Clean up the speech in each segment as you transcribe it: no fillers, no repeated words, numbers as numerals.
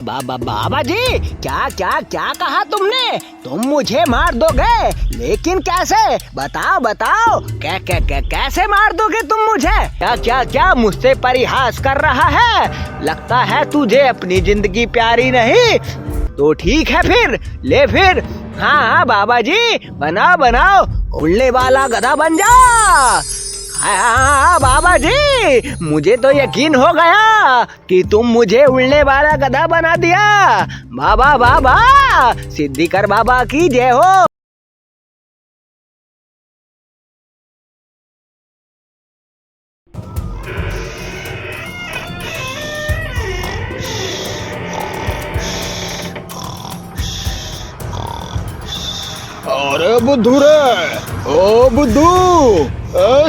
बाबा जी, क्या क्या क्या कहा तुमने? तुम मुझे मार दोगे, लेकिन कैसे? बताओ बताओ, कैसे मार दोगे तुम मुझे? क्या क्या क्या मुझसे परिहास कर रहा है? लगता है तुझे अपनी जिंदगी प्यारी नहीं। तो ठीक है फिर, ले फिर। हाँ बाबा जी, बनाओ बनाओ, उड़ने वाला गधा बन जा। हाँ बाबा जी, मुझे तो यकीन हो गया कि तुम मुझे उड़ने वाला गधा बना दिया। बाबा बाबा, सिद्धिकर बाबा की जय हो। अरे बुद्धू रे, ओ बुद्धू,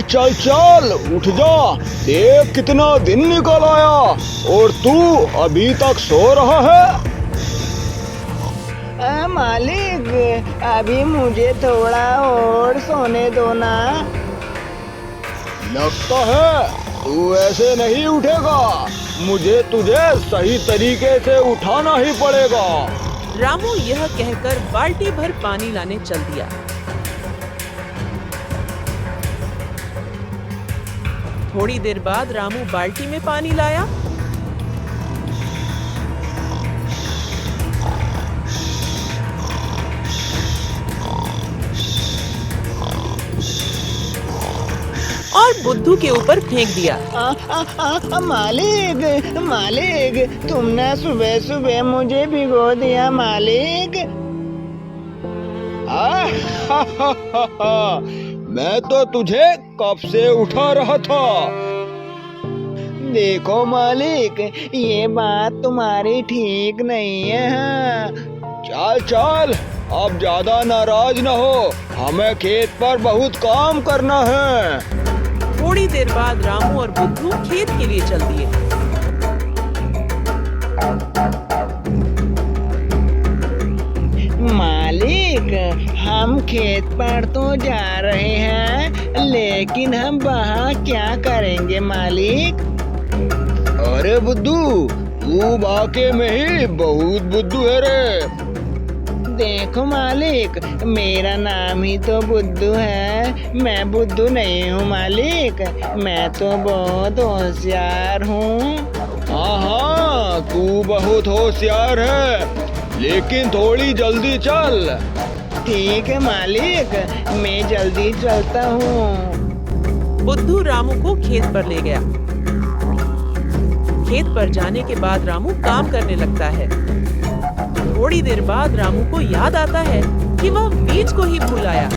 चल चल उठ जा। देख कितना दिन निकल आया और तू अभी तक सो रहा है। मालिक, अभी मुझे थोड़ा और सोने दो ना। लगता है तू ऐसे नहीं उठेगा, मुझे तुझे सही तरीके से उठाना ही पड़ेगा। रामू यह कहकर बाल्टी भर पानी लाने चल दिया। थोड़ी देर बाद रामू बाल्टी में पानी लाया। और बुद्धू के ऊपर फेंक दिया। मालिक मालिक, तुमने सुबह सुबह मुझे भिगो दिया मालिक। मैं तो तुझे कब से उठा रहा था। देखो मालिक, ये बात तुम्हारी ठीक नहीं है। चल चल, अब ज्यादा नाराज न हो, हमें खेत पर बहुत काम करना है। थोड़ी देर बाद रामू और बुद्धू खेत के लिए चल दिए। मालिक, हम खेत पर तो जा रहे हैं, लेकिन हम वहाँ क्या करेंगे मालिक? अरे बुद्धू, तू वाकई में ही बहुत बुद्धू है रे। देखो मालिक, मेरा नाम ही तो बुद्धू है, मैं बुद्धू नहीं हूँ मालिक, मैं तो बहुत होशियार हूँ। हाँ, तू बहुत होशियार है, लेकिन थोड़ी जल्दी चल। ठीक है मालिक, मैं जल्दी चलता हूँ। बुद्धू रामू को खेत पर ले गया। खेत पर जाने के बाद रामू काम करने लगता है। थोड़ी देर बाद रामू को याद आता है कि वह बीज को ही भूल आया।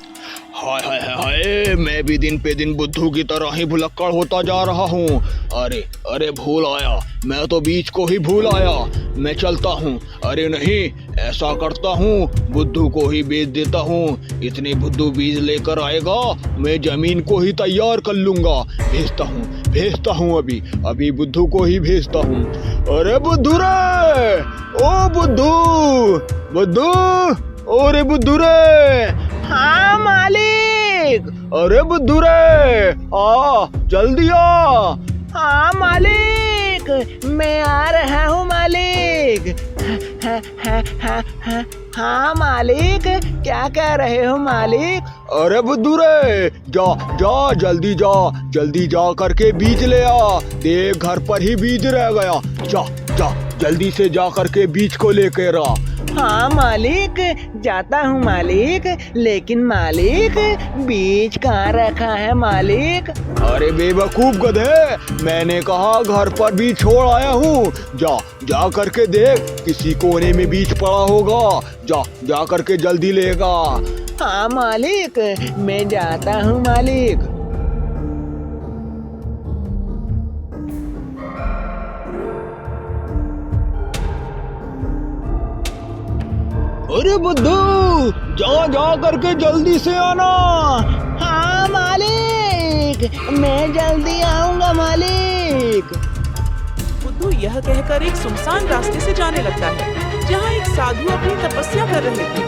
हाय हाय हाय हाय, मैं भी दिन पे दिन बुद्धू की तरह ही भुलक्कड़ होता जा रहा हूँ। अरे अरे, भूल आया, मैं तो बीज को ही भूल आया। मैं चलता हूँ। अरे नहीं, ऐसा करता हूँ, बुद्धू को ही बेच देता हूँ। इतने बुद्धू बीज लेकर आएगा, मैं जमीन को ही तैयार कर लूंगा। भेजता हूँ अभी बुद्धू को ही भेजता हूँ। अरे बुद्धू रे, ओ बुद्धू, अरे बुद्धू रे। हाँ मालिक। अरे बुद्धू रे, आ जल्दी आ। हाँ मालिक, मैं आ रहा हूँ मालिक। हाँ मालिक, क्या कह रहे हो मालिक? अरे बुद्धू रे, जा जा, जल्दी जा करके बीज ले आ। देख, घर पर ही बीज रह गया। जा जा, जल्दी से जा करके बीज को लेकर आ। हाँ मालिक, जाता हूँ मालिक, लेकिन मालिक, बीज कहाँ रखा है मालिक? अरे बेवकूफ गधे, मैंने कहा घर पर बीज छोड़ आया हूँ। जा करके देख, किसी कोने में बीज पड़ा होगा। जा करके जल्दी लेगा। हाँ मालिक, मैं जाता हूँ मालिक। अरे बुद्धू, जा करके जल्दी से आना। हाँ मालिक, मैं जल्दी आऊंगा मालिक। बुद्धू यह कहकर एक सुनसान रास्ते से जाने लगता है, जहाँ एक साधु अपनी तपस्या कर रहे थे।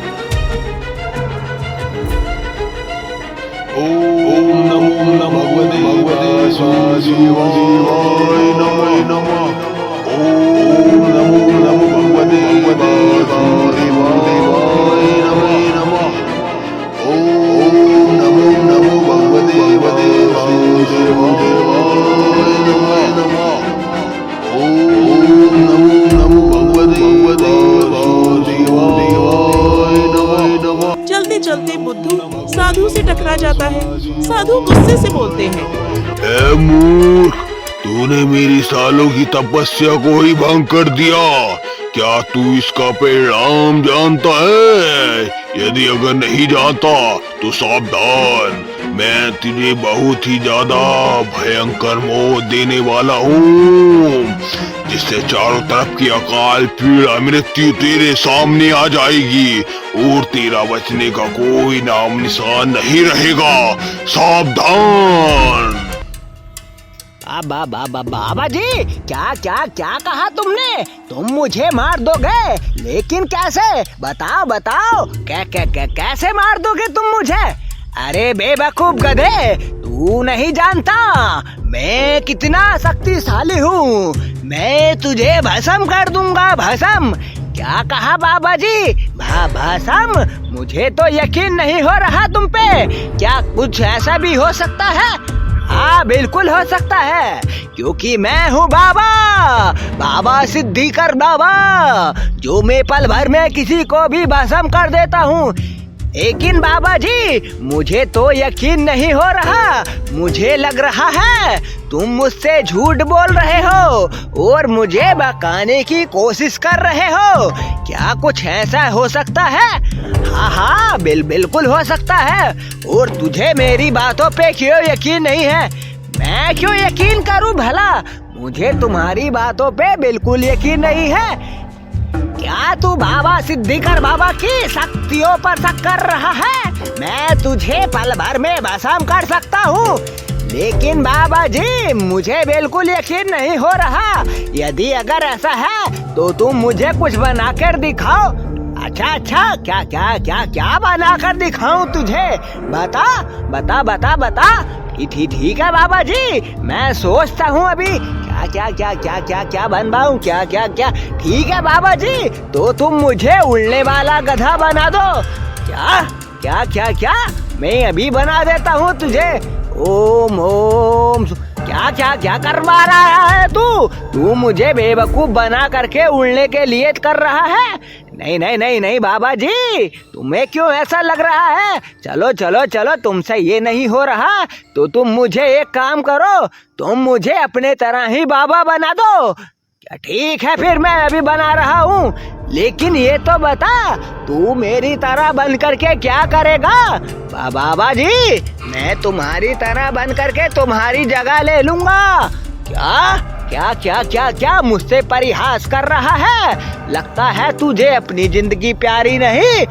ओम नमो भगवते वासुदेवाय नमः। ओम नमो आ जाता है। साधु गुस्से से बोलते हैं, ए मूर्ख, तूने मेरी सालों की तपस्या को ही भंग कर दिया। क्या तू इसका परिणाम जानता है? यदि अगर नहीं जानता तो सावधान, मैं तुझे बहुत ही ज्यादा भयंकर मौत देने वाला हूँ, जिससे चारों तरफ की अकाल पीड़ा मृत्यु तेरे सामने आ जाएगी और तेरा बचने का कोई नाम निशान नहीं रहेगा। सावधान। बाबा जी, क्या क्या क्या कहा तुमने? तुम मुझे मार दोगे, लेकिन कैसे? बताओ बताओ, कैसे मार दोगे तुम मुझे? अरे बेवकूफ गधे, तू नहीं जानता मैं कितना शक्तिशाली हूँ। मैं तुझे भस्म कर दूंगा, भस्म। क्या कहा बाबा जी? भस्म? मुझे तो यकीन नहीं हो रहा तुम पे। क्या कुछ ऐसा भी हो सकता है? हाँ, बिल्कुल हो सकता है, क्योंकि मैं हूँ बाबा सिद्धिकर बाबा, जो मैं पल भर में किसी को भी भस्म कर देता हूँ। लेकिन बाबा जी, मुझे तो यकीन नहीं हो रहा। मुझे लग रहा है तुम मुझसे झूठ बोल रहे हो और मुझे बहकाने की कोशिश कर रहे हो। क्या कुछ ऐसा हो सकता है? हाँ, बिल्कुल हो सकता है। और तुझे मेरी बातों पे क्यों यकीन नहीं है? मैं क्यों यकीन करूं भला? मुझे तुम्हारी बातों पे बिल्कुल यकीन नहीं है। क्या तू बाबा सिद्धिकर बाबा की शक्तियों पर शक कर रहा है? मैं तुझे पल भर में भस्म कर सकता हूँ, लेकिन बाबा जी मुझे बिल्कुल यकीन नहीं हो रहा। यदि अगर ऐसा है तो तुम मुझे कुछ बनाकर दिखाओ। अच्छा, क्या बनाकर दिखाऊं तुझे? बता। ठीक है बाबा जी, मैं सोचता हूँ अभी। क्या बनवाऊं? क्या? ठीक है बाबा जी, तो तुम मुझे उड़ने वाला गधा बना दो। क्या? मैं अभी बना देता हूँ तुझे। ओम क्या करवा रहा है तू मुझे बेवकूफ बना करके उड़ने के लिए कर रहा है? नहीं बाबा जी, तुम्हें क्यों ऐसा लग रहा है? चलो, तुमसे ये नहीं हो रहा तो तुम मुझे एक काम करो, तुम मुझे अपने तरह ही बाबा बना दो। क्या? ठीक है, फिर मैं अभी बना रहा हूँ, लेकिन ये तो बता, तू मेरी तरह बन करके क्या करेगा? बाबा जी, मैं तुम्हारी तरह बन करके तुम्हारी जगह ले लूंगा। क्या मुझसे परिहास कर रहा है? लगता है तुझे अपनी जिंदगी प्यारी नहीं।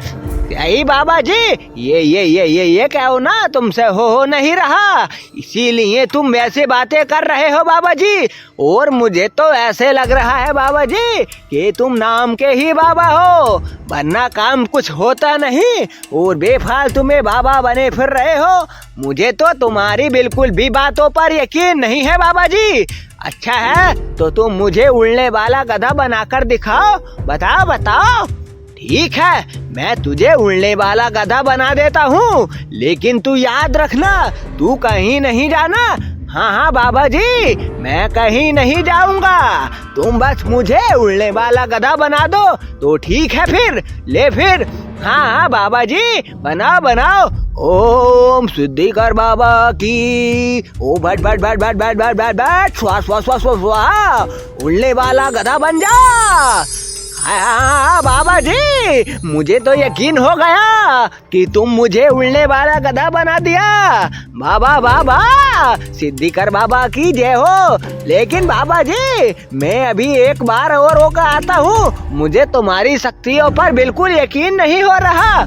यही बाबा जी, ये कहो ना, तुमसे हो नहीं रहा, इसीलिए तुम वैसे बातें कर रहे हो बाबा जी। और मुझे तो ऐसे लग रहा है बाबा जी कि तुम नाम के ही बाबा हो, वरना काम कुछ होता नहीं और बेफालतू में बाबा बने फिर रहे हो। मुझे तो तुम्हारी बिल्कुल भी बातों पर यकीन नहीं है बाबा जी। अच्छा है, तो तुम मुझे उड़ने वाला गधा बनाकर दिखाओ। बताओ। ठीक है, मैं तुझे उड़ने वाला गधा बना देता हूँ, लेकिन तू याद रखना, तू कहीं नहीं जाना। हाँ बाबा जी, मैं कहीं नहीं जाऊंगा, तुम बस मुझे उड़ने वाला गधा बना दो तो ठीक है। फिर हाँ बाबा जी, बनाओ। ओम सिद्धिकर बाबा की। ओ बैठ स्वाहा, उड़ने वाला गधा बन जा। हाँ बाबा जी, मुझे तो यकीन हो गया कि तुम मुझे उड़ने वाला गधा बना दिया। बाबा सिद्धिकर बाबा की जय हो। लेकिन बाबा जी, मैं अभी एक बार और होकर आता हूँ, मुझे तुम्हारी शक्तियों पर बिल्कुल यकीन नहीं हो रहा।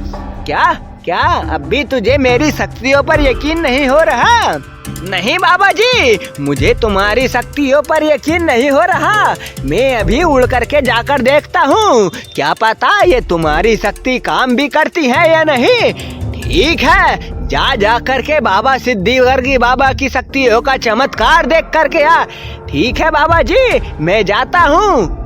क्या अभी तुझे मेरी शक्तियों पर यकीन नहीं हो रहा? नहीं बाबा जी, मुझे तुम्हारी शक्तियों पर यकीन नहीं हो रहा। मैं अभी उड़ करके जाकर देखता हूँ, क्या पता ये तुम्हारी शक्ति काम भी करती है या नहीं। ठीक है, जा करके बाबा सिद्धिकर की बाबा की शक्तियों का चमत्कार देख करके आ। ठीक है बाबा जी, मैं जाता हूँ।